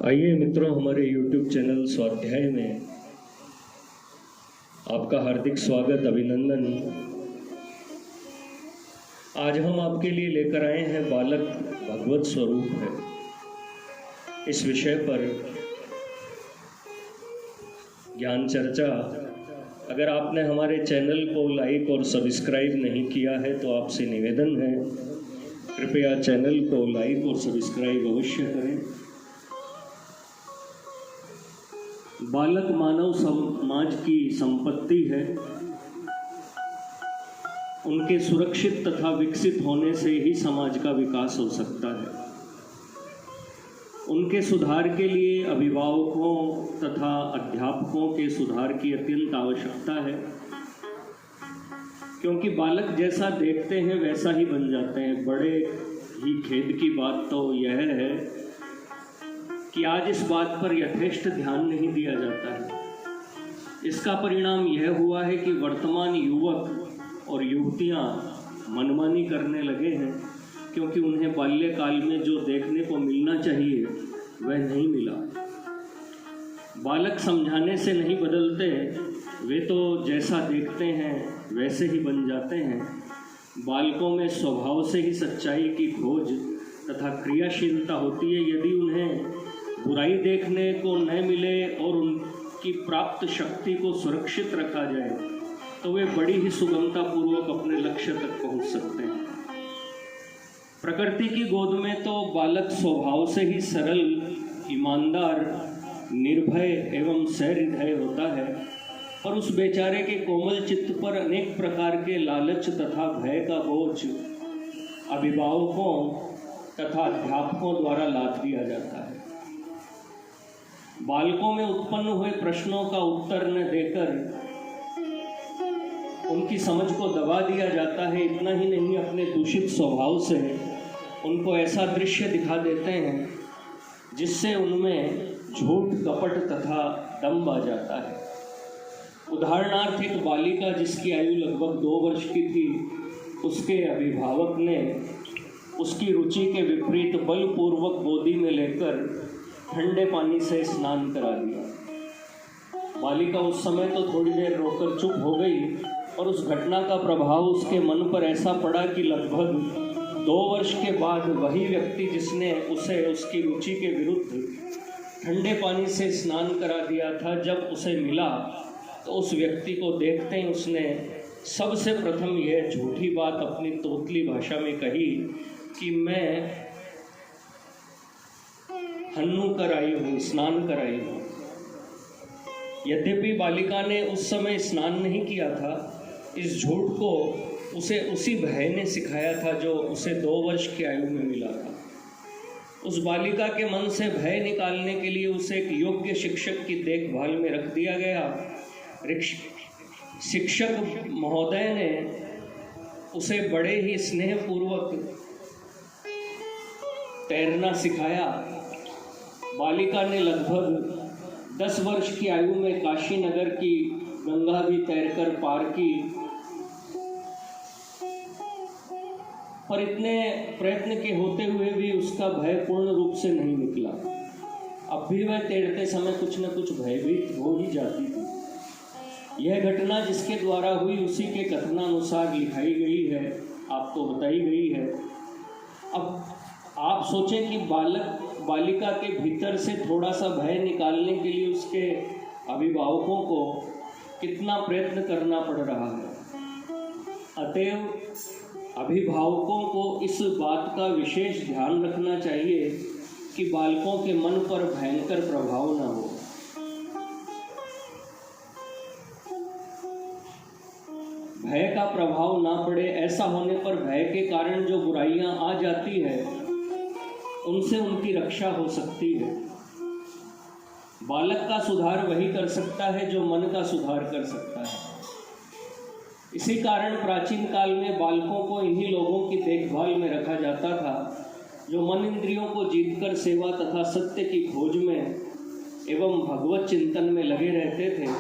आइए मित्रों, हमारे YouTube चैनल स्वाध्याय में आपका हार्दिक स्वागत, अभिनंदन। आज हम आपके लिए लेकर आए हैं बालक भगवत स्वरूप है। इस विषय पर ज्ञान चर्चा। अगर आपने हमारे चैनल को लाइक और सब्सक्राइब नहीं किया है तो आपसे निवेदन है, कृपया चैनल को लाइक और सब्सक्राइब अवश्य करें। बालक मानव समाज की संपत्ति है। उनके सुरक्षित तथा विकसित होने से ही समाज का विकास हो सकता है। उनके सुधार के लिए अभिभावकों तथा अध्यापकों के सुधार की अत्यंत आवश्यकता है, क्योंकि बालक जैसा देखते हैं वैसा ही बन जाते हैं। बड़े ही खेद की बात तो यह है कि आज इस बात पर यथेष्ट ध्यान नहीं दिया जाता है। इसका परिणाम यह हुआ है कि वर्तमान युवक और युवतियां मनमानी करने लगे हैं, क्योंकि उन्हें बाल्यकाल में जो देखने को मिलना चाहिए वह नहीं मिला। बालक समझाने से नहीं बदलते, वे तो जैसा देखते हैं वैसे ही बन जाते हैं। बालकों में स्वभाव से ही सच्चाई की खोज तथा क्रियाशीलता होती है। यदि उन्हें बुराई देखने को न मिले और उनकी प्राप्त शक्ति को सुरक्षित रखा जाए तो वे बड़ी ही सुगमता पूर्वक अपने लक्ष्य तक पहुंच सकते हैं। प्रकृति की गोद में तो बालक स्वभाव से ही सरल, ईमानदार, निर्भय एवं सहृदय होता है, और उस बेचारे के कोमल चित्त पर अनेक प्रकार के लालच तथा भय का बोझ अभिभावकों तथा अध्यापकों द्वारा लाद दिया जाता है। बालकों में उत्पन्न हुए प्रश्नों का उत्तर न देकर उनकी समझ को दबा दिया जाता है। इतना ही नहीं, अपने दूषित स्वभाव से उनको ऐसा दृश्य दिखा देते हैं जिससे उनमें झूठ, कपट तथा दंभ आ जाता है। उदाहरणार्थ, एक बालिका जिसकी आयु लगभग 2 वर्ष की थी, उसके अभिभावक ने उसकी रुचि के विपरीत बलपूर्वक गोदी में लेकर ठंडे पानी से स्नान करा दिया। बालिका उस समय तो थोड़ी देर रोकर चुप हो गई, और उस घटना का प्रभाव उसके मन पर ऐसा पड़ा कि लगभग 2 वर्ष के बाद वही व्यक्ति जिसने उसे उसकी रुचि के विरुद्ध ठंडे पानी से स्नान करा दिया था, जब उसे मिला तो उस व्यक्ति को देखते ही उसने सबसे प्रथम यह झूठी बात अपनी तोतली भाषा में कही कि मैं हन्नू कराई हूँ, स्नान कराई हूँ। यद्यपि बालिका ने उस समय स्नान नहीं किया था, इस झूठ को उसे उसी भय ने सिखाया था जो उसे 2 वर्ष की आयु में मिला था। उस बालिका के मन से भय निकालने के लिए उसे एक योग्य शिक्षक की देखभाल में रख दिया गया। शिक्षक महोदय ने उसे बड़े ही स्नेहपूर्वक तैरना सिखाया। बालिका ने लगभग 10 वर्ष की आयु में काशी नगर की गंगा भी तैरकर पार की, पर इतने प्रयत्न के होते हुए भी उसका भय पूर्ण रूप से नहीं निकला। अब भी वह तैरते समय कुछ न कुछ भयभीत हो ही जाती थी। यह घटना जिसके द्वारा हुई उसी के कथनानुसार लिखाई गई है, आपको बताई गई है। अब आप सोचें कि बालिका के भीतर से थोड़ा सा भय निकालने के लिए उसके अभिभावकों को कितना प्रयत्न करना पड़ रहा है। अतएव अभिभावकों को इस बात का विशेष ध्यान रखना चाहिए कि बालकों के मन पर भयंकर प्रभाव न हो। भय का प्रभाव ना पड़े। ऐसा होने पर भय के कारण जो बुराइयां आ जाती है उनसे उनकी रक्षा हो सकती है। बालक का सुधार वही कर सकता है जो मन का सुधार कर सकता है। इसी कारण प्राचीन काल में बालकों को इन्हीं लोगों की देखभाल में रखा जाता था जो मन इंद्रियों को जीतकर सेवा तथा सत्य की खोज में एवं भगवत चिंतन में लगे रहते थे।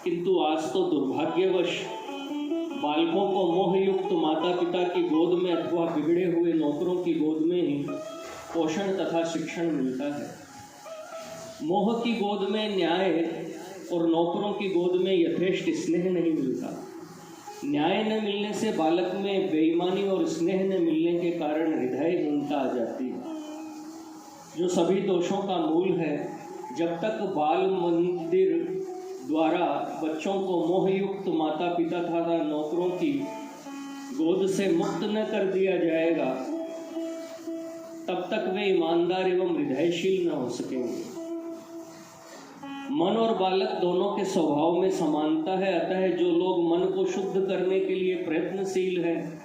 किंतु आज तो दुर्भाग्यवश बालकों को मोहयुक्त माता पिता की गोद में अथवा बिगड़े हुए नौकरों की गोद में ही पोषण तथा शिक्षण मिलता है। मोह की गोद में न्याय और नौकरों की गोद में यथेष्ट स्नेह नहीं मिलता। न्याय न मिलने से बालक में बेईमानी और स्नेह न मिलने के कारण हृदयहीनता आ जाती है, जो सभी दोषों का मूल है। जब तक बाल मंदिर द्वारा बच्चों को मोहयुक्त माता पिता तथा नौकरों की गोद से मुक्त न कर दिया जाएगा, तब तक वे ईमानदार एवं हृदयशील न हो सकेंगे। मन और बालक दोनों के स्वभाव में समानता है, अतः जो लोग मन को शुद्ध करने के लिए प्रयत्नशील हैं,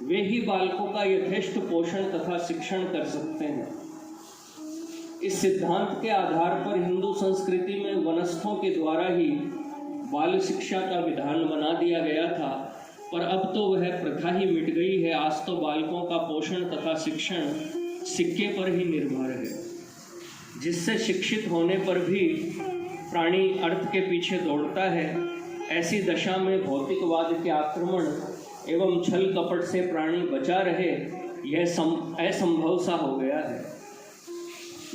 वे ही बालकों का यथेष्ट पोषण तथा शिक्षण कर सकते हैं। इस सिद्धांत के आधार पर हिंदू संस्कृति में वनस्थों के द्वारा ही बाल शिक्षा का विधान बना दिया गया था, पर अब तो वह प्रथा ही मिट गई है। आज तो बालकों का पोषण तथा शिक्षण सिक्के पर ही निर्भर है, जिससे शिक्षित होने पर भी प्राणी अर्थ के पीछे दौड़ता है। ऐसी दशा में भौतिकवाद के आक्रमण एवं छल कपट से प्राणी बचा रहे, यह असंभव सा हो गया है।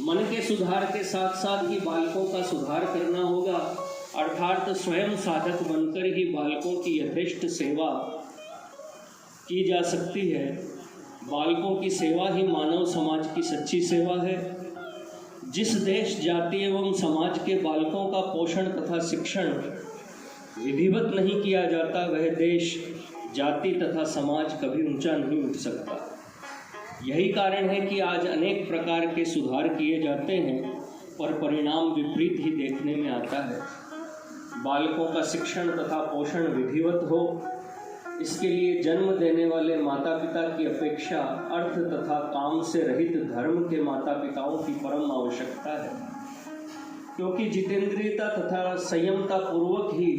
मन के सुधार के साथ साथ ही बालकों का सुधार करना होगा, अर्थात स्वयं साधक बनकर ही बालकों की यथेष्ट सेवा की जा सकती है। बालकों की सेवा ही मानव समाज की सच्ची सेवा है। जिस देश, जाति एवं समाज के बालकों का पोषण तथा शिक्षण विधिवत नहीं किया जाता, वह देश, जाति तथा समाज कभी ऊंचा नहीं उठ सकता। यही कारण है कि आज अनेक प्रकार के सुधार किए जाते हैं, पर परिणाम विपरीत ही देखने में आता है। बालकों का शिक्षण तथा पोषण विधिवत हो, इसके लिए जन्म देने वाले माता पिता की अपेक्षा अर्थ तथा काम से रहित धर्म के माता पिताओं की परम आवश्यकता है, क्योंकि जितेंद्रियता तथा संयमता पूर्वक ही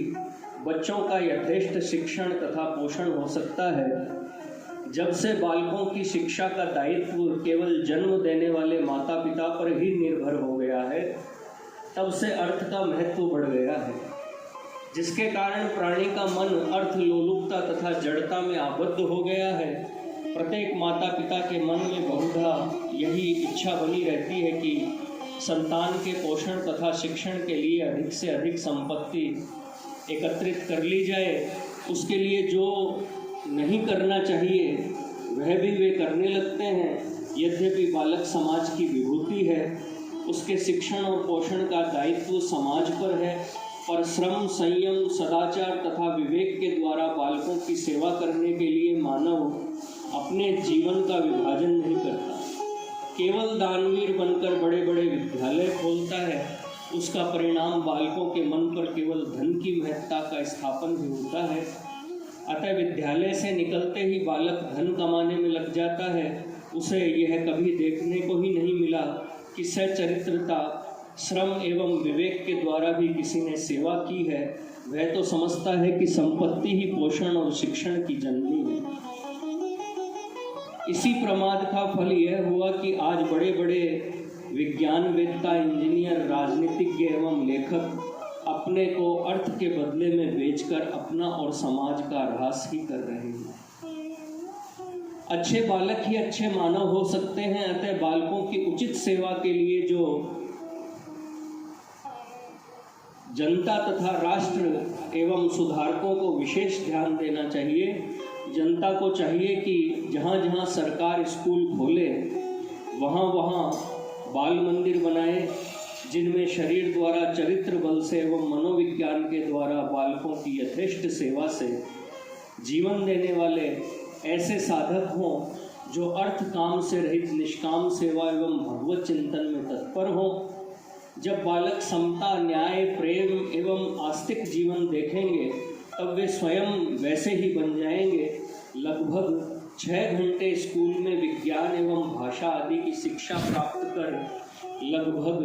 बच्चों का यथेष्ट शिक्षण तथा पोषण हो सकता है। जब से बालकों की शिक्षा का दायित्व केवल जन्म देने वाले माता पिता पर ही निर्भर हो गया है, तब से अर्थ का महत्व बढ़ गया है, जिसके कारण प्राणी का मन अर्थ लोलुपता तथा जड़ता में आबद्ध हो गया है। प्रत्येक माता पिता के मन में बहुधा यही इच्छा बनी रहती है कि संतान के पोषण तथा शिक्षण के लिए अधिक से अधिक संपत्ति एकत्रित कर ली जाए। उसके लिए जो नहीं करना चाहिए वह भी वे करने लगते हैं। यद्यपि बालक समाज की विभूति है, उसके शिक्षण और पोषण का दायित्व समाज पर है, पर श्रम, संयम, सदाचार तथा विवेक के द्वारा बालकों की सेवा करने के लिए मानव अपने जीवन का विभाजन नहीं करता। केवल दानवीर बनकर बड़े बड़े विद्यालय खोलता है, उसका परिणाम बालकों के मन पर केवल धन की महत्ता का स्थापन भी होता है। अतः विद्यालय से निकलते ही बालक धन कमाने में लग जाता है। उसे यह कभी देखने को ही नहीं मिला कि सच्चरित्रता, श्रम एवं विवेक के द्वारा भी किसी ने सेवा की है। वह तो समझता है कि संपत्ति ही पोषण और शिक्षण की जननी है। इसी प्रमाद का फल यह हुआ कि आज बड़े बड़े विज्ञानवेत्ता, इंजीनियर, राजनीतिज्ञ एवं लेखक अपने को अर्थ के बदले में बेचकर अपना और समाज का ह्रास ही कर रहे हैं। अच्छे बालक ही अच्छे मानव हो सकते हैं। अतः बालकों की उचित सेवा के लिए जो जनता तथा राष्ट्र एवं सुधारकों को विशेष ध्यान देना चाहिए। जनता को चाहिए कि जहाँ जहाँ सरकार स्कूल खोले, वहाँ वहाँ बाल मंदिर बनाए, जिनमें शरीर द्वारा, चरित्र बल से एवं मनोविज्ञान के द्वारा बालकों की यथेष्ट सेवा से जीवन देने वाले ऐसे साधक हों, जो अर्थ काम से रहित निष्काम सेवा एवं भगवत चिंतन में तत्पर हों। जब बालक समता, न्याय, प्रेम एवं आस्तिक जीवन देखेंगे, तब वे स्वयं वैसे ही बन जाएंगे। लगभग 6 घंटे स्कूल में विज्ञान एवं भाषा आदि की शिक्षा प्राप्त कर लगभग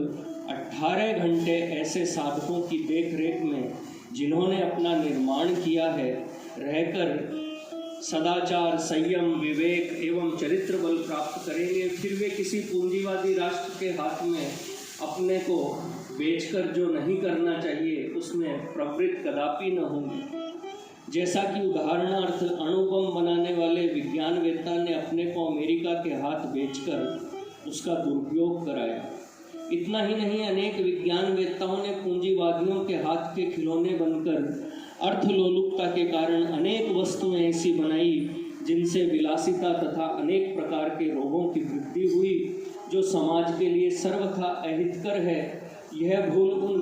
18 घंटे ऐसे साधकों की देखरेख में, जिन्होंने अपना निर्माण किया है, रहकर सदाचार, संयम, विवेक एवं चरित्र बल प्राप्त करेंगे। फिर वे किसी पूंजीवादी राष्ट्र के हाथ में अपने को बेचकर जो नहीं करना चाहिए उसमें प्रवृत्त कदापि न होंगे। जैसा कि उदाहरणार्थ अणु बम बनाने वाले विज्ञानवेत्ता ने अपने को अमेरिका के हाथ बेचकर उसका दुरुपयोग कराया। इतना ही नहीं, अनेक विज्ञानवेत्ताओं ने पूंजीवादियों के हाथ के खिलौने बनकर अर्थलोलुपता के कारण अनेक वस्तुएं ऐसी बनाई जिनसे विलासिता तथा अनेक प्रकार के रोगों की वृद्धि हुई, जो समाज के लिए सर्वथा अहितकर है। यह भूल उन